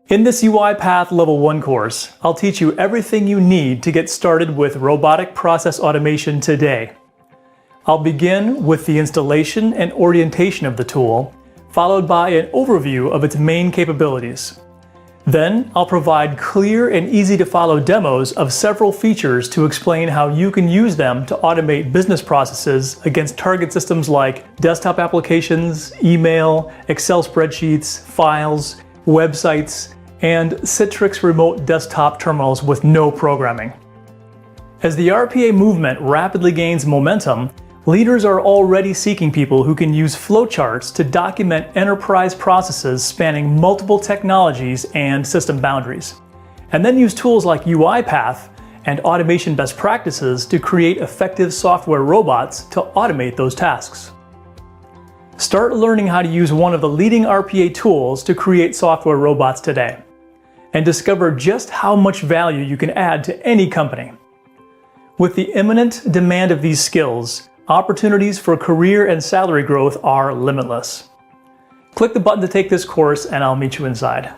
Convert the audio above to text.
In this UiPath Level 1 course, I'll teach you everything you need to get started with robotic process automation today. I'll begin with the installation and orientation of the tool, followed by an overview of its main capabilities. Then, I'll provide clear and easy-to-follow demos of several features to explain how you can use them to automate business processes against target systems like desktop applications, email, Excel spreadsheets, files, websites, and Citrix remote desktop terminals with no programming. As the RPA movement rapidly gains momentum, leaders are already seeking people who can use flowcharts to document enterprise processes spanning multiple technologies and system boundaries, and then use tools like UiPath and automation best practices to create effective software robots to automate those tasks. Start learning how to use one of the leading RPA tools to create software robots today, and discover just how much value you can add to any company. With the imminent demand of these skills, opportunities for career and salary growth are limitless. Click the button to take this course and I'll meet you inside.